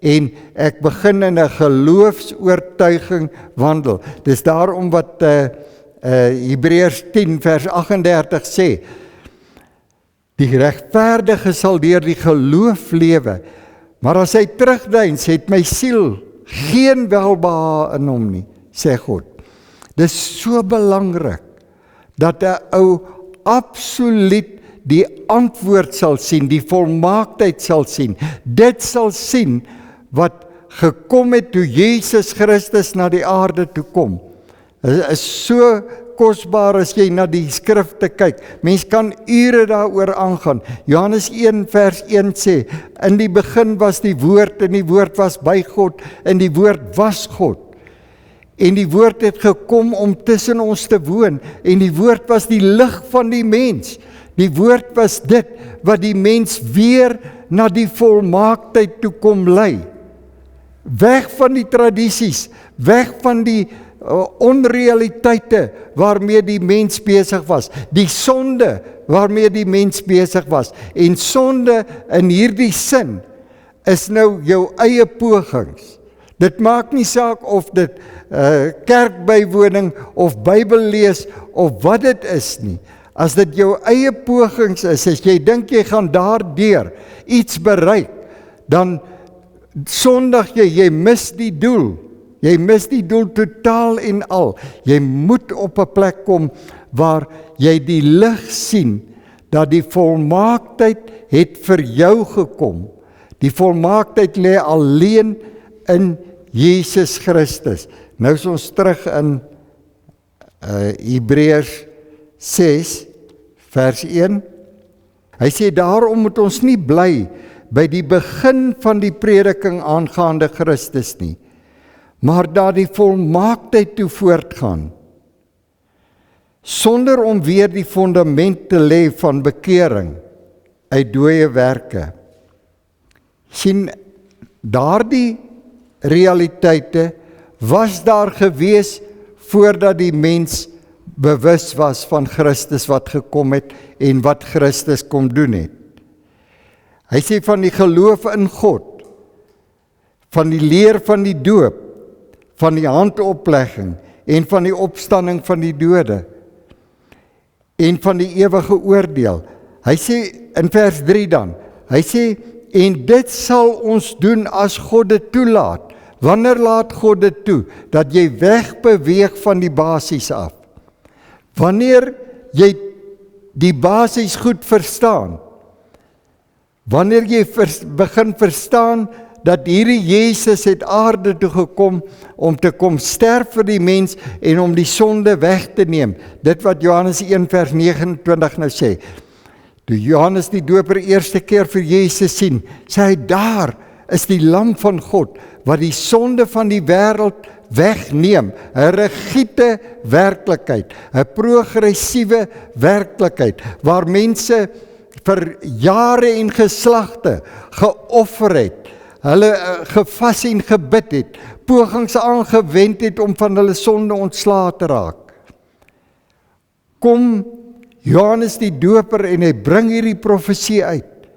en ek begin in 'n geloofsoortuiging wandel. Dis daarom wat Hebreërs 10 vers 38 sê, die regverdige sal deur die geloof lewe, maar as hy terugdeins, het my siel geen welbehae in hom nie, sê God. Dis so belangrik, dat 'n ou absoluut die antwoord sal sien, die volmaaktheid sal sien. Dit sal sien wat gekom het toe Jesus Christus na die aarde toe kom. Dit is so kosbaar as jy na die skrifte kyk. Mens kan ure daaroor aangaan. Johannes 1 vers 1 sê, in die begin was die woord, en die woord was by God, en die woord was God. En die woord het gekom om tussen ons te woon, en die woord was die lig van die mens. Die woord was dit wat die mens weer na die volmaaktheid toe kom lei. Weg van die tradisies, weg van die onrealiteite waarmee die mens besig was, die sonde waarmee die mens besig was. En sonde in hierdie sin is nou jou eie pogings. Dit maak nie saak of dit kerkbywoning of Bybel lees of wat dit is nie. As dit jou eie pogings is, as jy dink jy gaan daardeur iets bereik, dan sondig jy mis die doel. Jy mis die doel totaal en al. Jy moet op 'n plek kom waar jy die lig sien, dat die volmaaktheid het vir jou gekom. Die volmaaktheid lê alleen in Jesus Christus. Nou is ons terug in Hebreërs 6 vers 1. Hy sê, daarom moet ons nie bly by die begin van die prediking aangaande Christus nie, maar daar die volmaaktheid toe voortgaan, sonder om weer die fundament te lê van bekering uit dooie werke. Sien, daardie realiteite was daar gewees voordat die mens bewus was van Christus wat gekom het en wat Christus kom doen het. Hy sê van die geloof in God, van die leer van die doop, van die handoplegging en van die opstanding van die dode en van die ewige oordeel. Hy sê in vers 3 dan, hy sê, en dit sal ons doen as God dit toelaat. Wanneer laat God dit toe? Dat jy wegbeweeg van die basis af. Wanneer jy die basis goed verstaan, wanneer jy begin verstaan dat hierdie Jesus het aarde toe gekom om te kom sterf vir die mens en om die sonde weg te neem. Dit wat Johannes 1 vers 29 nou sê. Toe Johannes die doper eerste keer vir Jesus sien, sê hy, daar is die lam van God wat die sonde van die wêreld wegneem. 'n rigiede werklikheid, 'n progressiewe werklikheid waar mense vir jare en geslagte geoffer het, hulle gevas en gebid het, pogings aangewend het om van hulle sonde ontslae te raak. Kom Johannes die doper en hy bring hierdie profesie uit.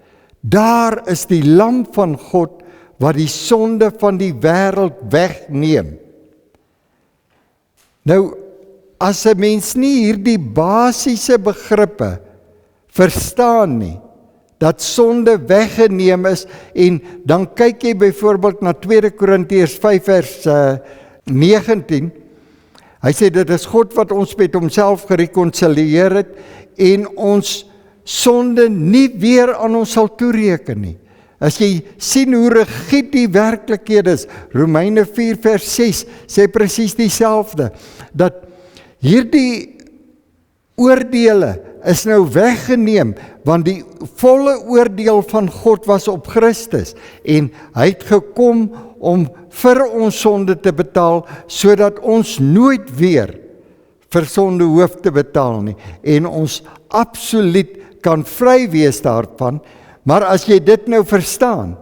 Daar is die lam van God wat die sonde van die wêreld wegneem. Nou, as 'n mens nie hierdie basiese begrippe verstaan nie, dat sonde weggeneem is, en dan kyk jy byvoorbeeld na 2 Korintiërs 5 vers 19, hy sê dit is God wat ons met homself gerekonsilieer het, en ons sonde nie weer aan ons sal toereken nie. As jy sien hoe rigied die werklikheid is, Romeine 4 vers 6 sê presies dieselfde, dat hierdie oordeele is nou weggeneem, want die volle oordeel van God was op Christus, en hy het gekom om vir ons sonde te betaal, sodat ons nooit weer vir sonde hoef te betaal nie, en ons absoluut kan vry wees daarvan. Maar as jy dit nou verstaan,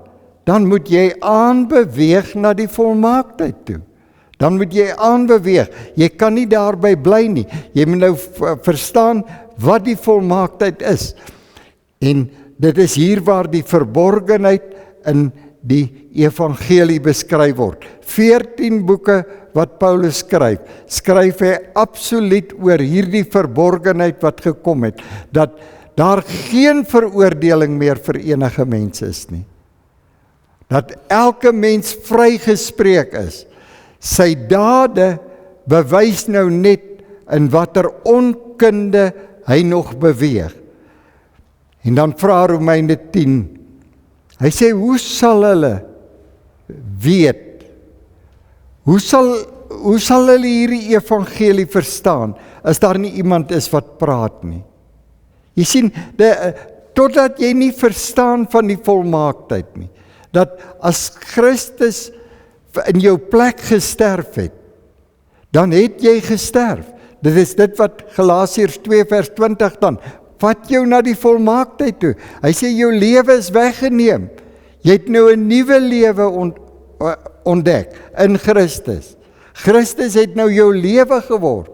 dan moet jy aanbeweeg na die volmaaktheid toe. Dan moet jy aanbeweeg. Jy kan nie daarby bly nie. Jy moet nou verstaan wat die volmaaktheid is. En dit is hier waar die verborgenheid in die evangelie beskryf word. 14 boeke wat Paulus skryf hy absoluut oor hierdie verborgenheid wat gekom het, dat daar geen veroordeling meer vir enige mens is nie. Dat elke mens vrygespreek is. Sy dade bewys nou net in watter onkunde hy nog beweeg. En dan vra Romeine 10, hy sê, hoe sal hulle weet? Hoe sal hulle hierdie evangelie verstaan, as daar nie iemand is wat praat nie? Jy sien, totdat jy nie verstaan van die volmaaktheid nie, dat as Christus in jou plek gesterf het, dan het jy gesterf. Dit is dit wat Galasiërs 2 vers 20 dan, vat jou na die volmaaktheid toe. Hy sê, jou lewe is weggeneem. Jy het nou 'n nuwe lewe ontdek in Christus. Christus het nou jou lewe geword.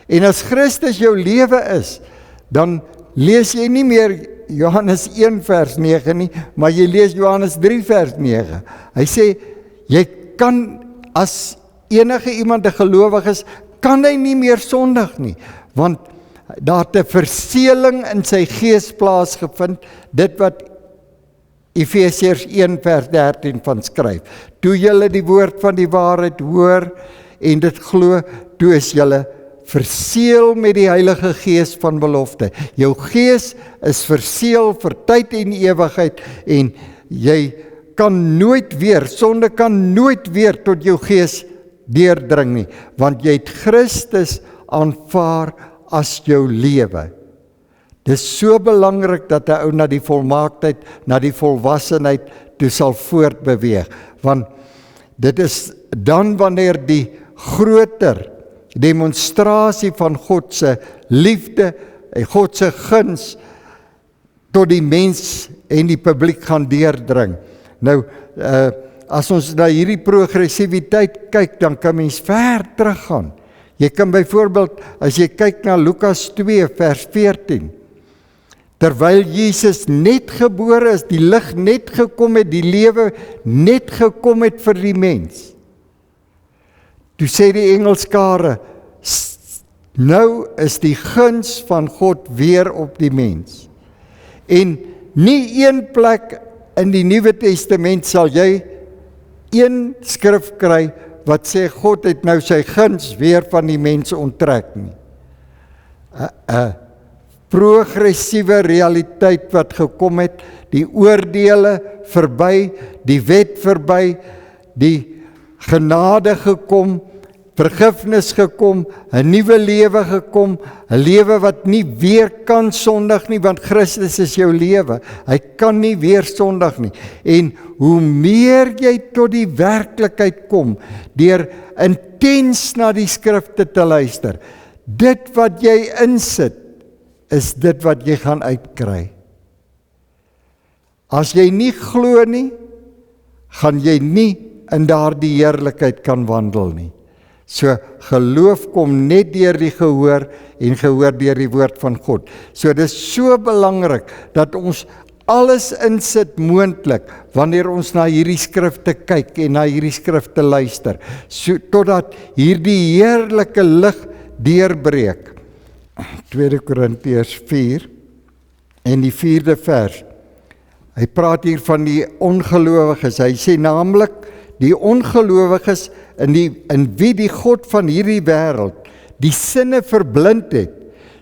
En as Christus jou lewe is, dan lees jy nie meer Johannes 1 vers 9 nie, maar jy lees Johannes 3 vers 9. Hy sê, jy kan, as enige iemand 'n gelowige is, kan hy nie meer sondig nie, want daar het 'n verseeling in sy gees plaasgevind, dit wat Efesiërs 1 vers 13 van skryf. Toe julle die woord van die waarheid hoor en dit glo, toe is julle verseël met die Heilige Gees van belofte. Jou gees is verseël vir tyd en ewigheid en jy kan nooit weer, sonde kan nooit weer tot jou gees deurdring nie, want jy het Christus aanvaar as jou lewe. Dis so belangrik dat 'n ou na die volmaaktheid, na die volwassenheid toe sal voortbeweeg, want dit is dan wanneer die groter demonstrasie van God se liefde en God se guns tot die mens en die publiek gaan deurdring. Nou, as ons na hierdie progressiwiteit kyk, dan kan mens ver teruggaan. Jy kan byvoorbeeld, as jy kyk na Lukas 2 vers 14, terwyl Jesus net gebore is, die lig net gekom het, die lewe net gekom het vir die mens. Toe sê die engelskare, nou is die guns van God weer op die mens. En nie een plek in die Nuwe Testament sal jy een skrif kry wat sê God het nou sy guns weer van die mense onttrek nie. Progressiewe realiteit wat gekom het, die oordeele verby, die wet verby, die genade gekom, vergifnis gekom, 'n nuwe lewe gekom, 'n lewe wat nie weer kan sondig nie, want Christus is jou lewe. Hy kan nie weer sondig nie. En hoe meer jy tot die werklikheid kom, deur intens na die skrifte te luister, dit wat jy insit, is dit wat jy gaan uitkry. As jy nie glo nie, gaan jy nie in daardie heerlikheid kan wandel nie. So geloof kom net deur die gehoor en gehoor deur die woord van God. So dis so belangrik dat ons alles insit moontlik wanneer ons na hierdie skrifte kyk en na hierdie skrifte luister, so totdat hierdie heerlike lig deurbreek. 2 Korintiërs 4 en die 4de vers. Hy praat hier van die ongelowiges. Hy sê naamlik die ongelowiges in wie die God van hierdie wêreld die sinne verblind het,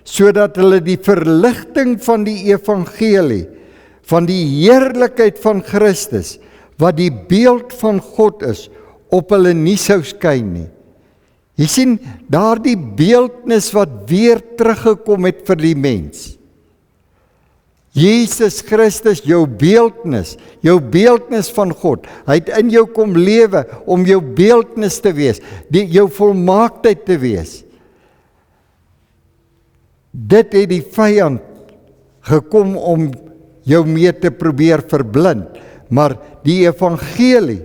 sodat hulle die verligting van die evangelie, van die heerlikheid van Christus, wat die beeld van God is, op hulle nie sou skyn nie. Jy sien, daardie beeldnis wat weer teruggekom het vir die mens. Jesus Christus, jou beeldnis van God. Hy het in jou kom lewe om jou beeldnis te wees, jou volmaaktheid te wees. Dit het die vyand gekom om jou mee te probeer verblind, maar die evangelie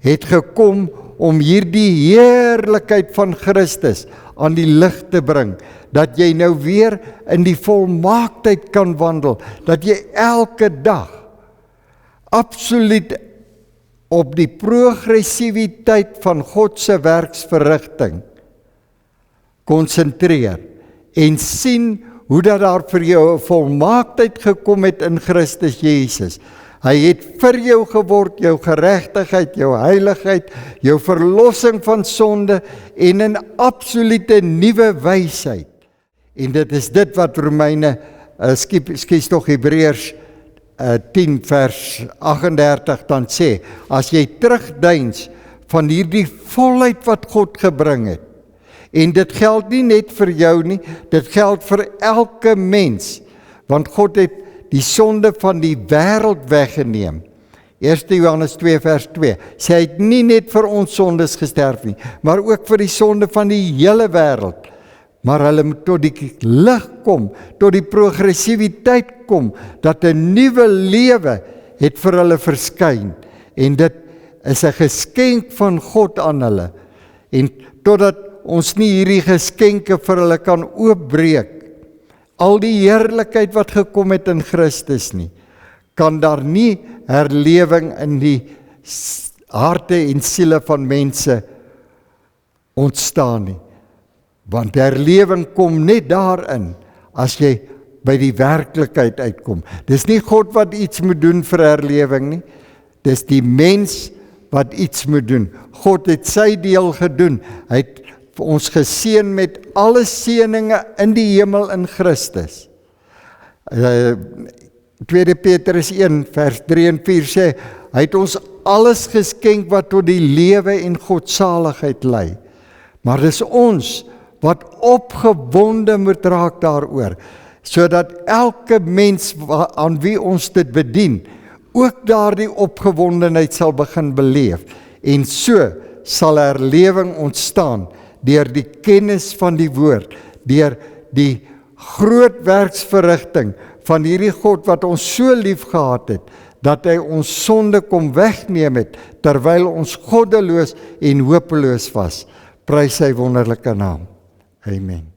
het gekom om hierdie heerlikheid van Christus aan die lig te bring, dat jy nou weer in die volmaaktheid kan wandel, dat jy elke dag absoluut op die progressiwiteit van God se werksverrigting konsentreer en sien hoe dat daar vir jou 'n volmaaktheid gekom het in Christus Jesus. Hy het vir jou geword, jou geregtigheid, jou heiligheid, jou verlossing van sonde en 'n absolute nuwe wysheid. En dit is dit wat Romeine, skies tog Hebreërs 10 vers 38 dan sê, as jy terugdeins van hierdie volheid wat God gebring het, en dit geld nie net vir jou nie, dit geld vir elke mens, want God het die sonde van die wêreld weggeneem. 1 Johannes 2 vers 2, sê hy het nie net vir ons sondes gesterf nie, maar ook vir die sonde van die hele wêreld. Maar hulle moet tot die lig kom, tot die progressiwiteit kom, dat 'n nuwe lewe het vir hulle verskyn. En dit is 'n geskenk van God aan hulle. En totdat ons nie hierdie geskenke vir hulle kan oopbreek, al die heerlikheid wat gekom het in Christus nie, kan daar nie herlewing in die harte en siele van mense ontstaan nie. Want herlewing kom net daarin, as jy by die werklikheid uitkom. Dis nie God wat iets moet doen vir herlewing nie, dis die mens wat iets moet doen. God het sy deel gedoen, hy het ons geseën met alle seëninge in die hemel in Christus. 2 Petrus 1 vers 3 en 4 sê, hy het ons alles geskenk wat tot die lewe en godsaligheid lei. Maar dis ons wat opgewonde moet raak daaroor, sodat elke mens aan wie ons dit bedien, ook daardie opgewondenheid sal begin beleef. En so sal herlewing ontstaan, deur die kennis van die woord, deur die groot werksverrigting van hierdie God wat ons so lief gehad het, dat hy ons sonde kom wegneem het, terwyl ons goddeloos en hopeloos was. Prys sy wonderlike naam. Amen.